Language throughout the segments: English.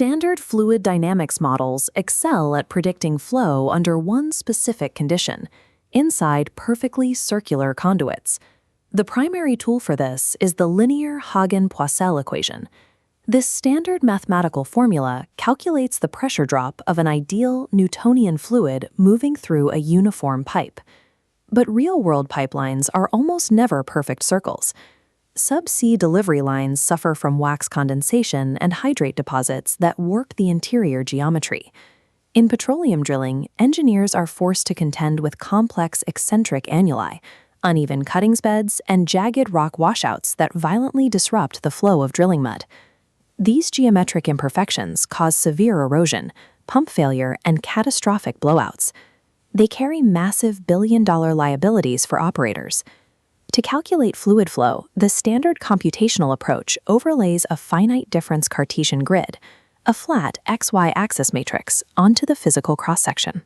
Standard fluid dynamics models excel at predicting flow under one specific condition, inside perfectly circular conduits. The primary tool for this is the linear Hagen-Poiseuille equation. This standard mathematical formula calculates the pressure drop of an ideal Newtonian fluid moving through a uniform pipe. But real-world pipelines are almost never perfect circles. Subsea delivery lines suffer from wax condensation and hydrate deposits that warp the interior geometry. In petroleum drilling, engineers are forced to contend with complex eccentric annuli, uneven cuttings beds, and jagged rock washouts that violently disrupt the flow of drilling mud. These geometric imperfections cause severe erosion, pump failure, and catastrophic blowouts. They carry massive billion-dollar liabilities for operators. To calculate fluid flow, the standard computational approach overlays a finite difference Cartesian grid, a flat XY axis matrix, onto the physical cross-section.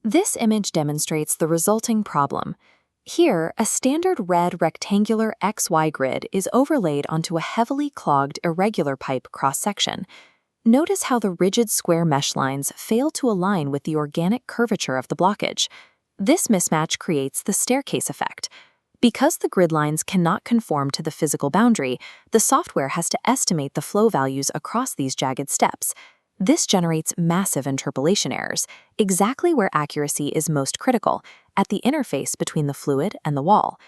This image demonstrates the resulting problem. Here, a standard red rectangular XY grid is overlaid onto a heavily clogged irregular pipe cross-section. Notice how the rigid square mesh lines fail to align with the organic curvature of the blockage. This mismatch creates the staircase effect. Because the grid lines cannot conform to the physical boundary, the software has to estimate the flow values across these jagged steps. This generates massive interpolation errors, exactly where accuracy is most critical, at the interface between the fluid and the wall.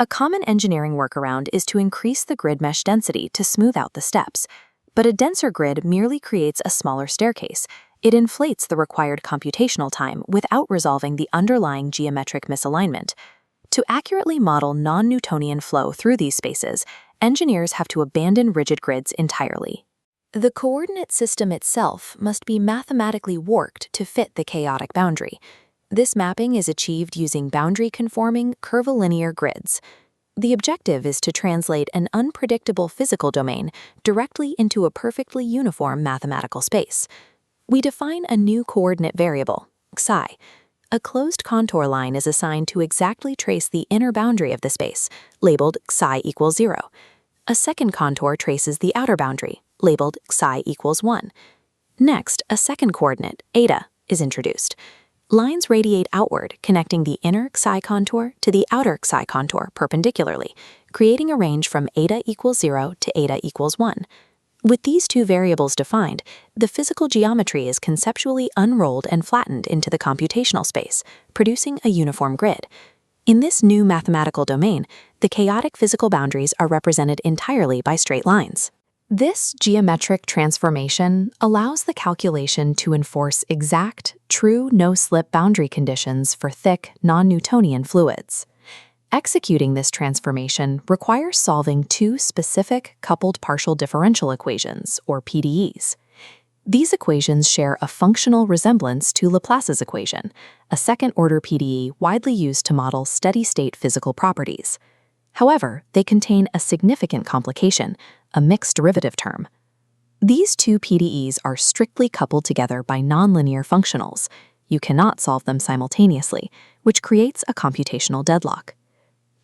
A common engineering workaround is to increase the grid mesh density to smooth out the steps. But a denser grid merely creates a smaller staircase. It inflates the required computational time without resolving the underlying geometric misalignment. To accurately model non-Newtonian flow through these spaces, engineers have to abandon rigid grids entirely. The coordinate system itself must be mathematically warped to fit the chaotic boundary. This mapping is achieved using boundary-conforming curvilinear grids. The objective is to translate an unpredictable physical domain directly into a perfectly uniform mathematical space. We define a new coordinate variable, psi. A closed contour line is assigned to exactly trace the inner boundary of the space, labeled psi equals 0. A second contour traces the outer boundary, labeled psi equals 1. Next, a second coordinate, eta, is introduced. Lines radiate outward, connecting the inner psi contour to the outer psi contour perpendicularly, creating a range from eta equals 0 to eta equals 1. With these two variables defined, the physical geometry is conceptually unrolled and flattened into the computational space, producing a uniform grid. In this new mathematical domain, the chaotic physical boundaries are represented entirely by straight lines. This geometric transformation allows the calculation to enforce exact, true no-slip boundary conditions for thick, non-Newtonian fluids. Executing this transformation requires solving two specific coupled partial differential equations, or PDEs. These equations share a functional resemblance to Laplace's equation, a second-order PDE widely used to model steady-state physical properties. However, they contain a significant complication, a mixed derivative term. These two PDEs are strictly coupled together by nonlinear functionals. You cannot solve them simultaneously, which creates a computational deadlock.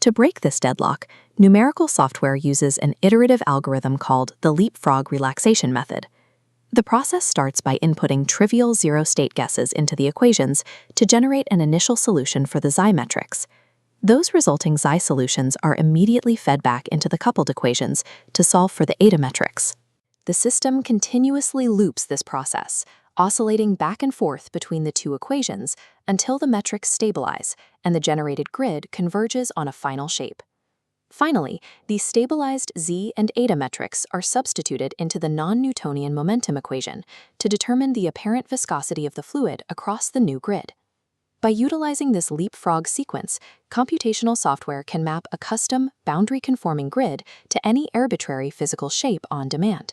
To break this deadlock, numerical software uses an iterative algorithm called the Leapfrog Relaxation Method. The process starts by inputting trivial zero-state guesses into the equations to generate an initial solution for the xi metrics. Those resulting xi solutions are immediately fed back into the coupled equations to solve for the eta metrics. The system continuously loops this process, oscillating back and forth between the two equations until the metrics stabilize and the generated grid converges on a final shape. Finally, these stabilized z and eta metrics are substituted into the non-Newtonian momentum equation to determine the apparent viscosity of the fluid across the new grid. By utilizing this leapfrog sequence, computational software can map a custom, boundary-conforming grid to any arbitrary physical shape on demand.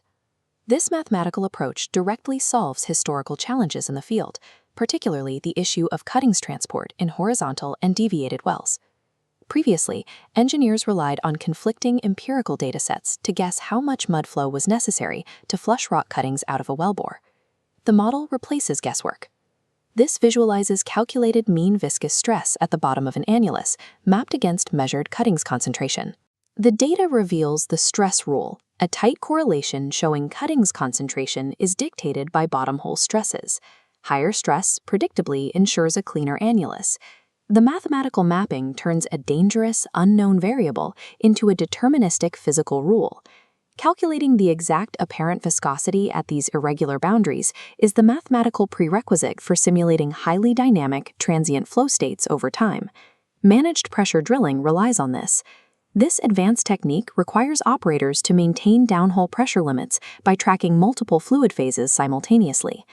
This mathematical approach directly solves historical challenges in the field, particularly the issue of cuttings transport in horizontal and deviated wells. Previously, engineers relied on conflicting empirical datasets to guess how much mud flow was necessary to flush rock cuttings out of a wellbore. The model replaces guesswork. This visualizes calculated mean viscous stress at the bottom of an annulus, mapped against measured cuttings concentration. The data reveals the stress rule, A tight correlation showing cuttings concentration is dictated by bottom hole stresses. Higher stress predictably ensures a cleaner annulus. The mathematical mapping turns a dangerous, unknown variable into a deterministic physical rule. Calculating the exact apparent viscosity at these irregular boundaries is the mathematical prerequisite for simulating highly dynamic, transient flow states over time. Managed pressure drilling relies on this. This advanced technique requires operators to maintain downhole pressure limits by tracking multiple fluid phases simultaneously.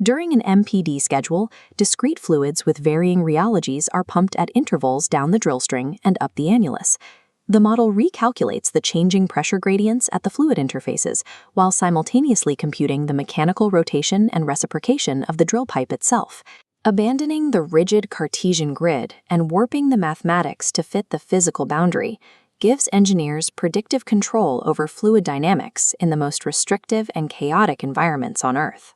During an MPD schedule, discrete fluids with varying rheologies are pumped at intervals down the drill string and up the annulus. The model recalculates the changing pressure gradients at the fluid interfaces while simultaneously computing the mechanical rotation and reciprocation of the drill pipe itself. Abandoning the rigid Cartesian grid and warping the mathematics to fit the physical boundary gives engineers predictive control over fluid dynamics in the most restrictive and chaotic environments on Earth.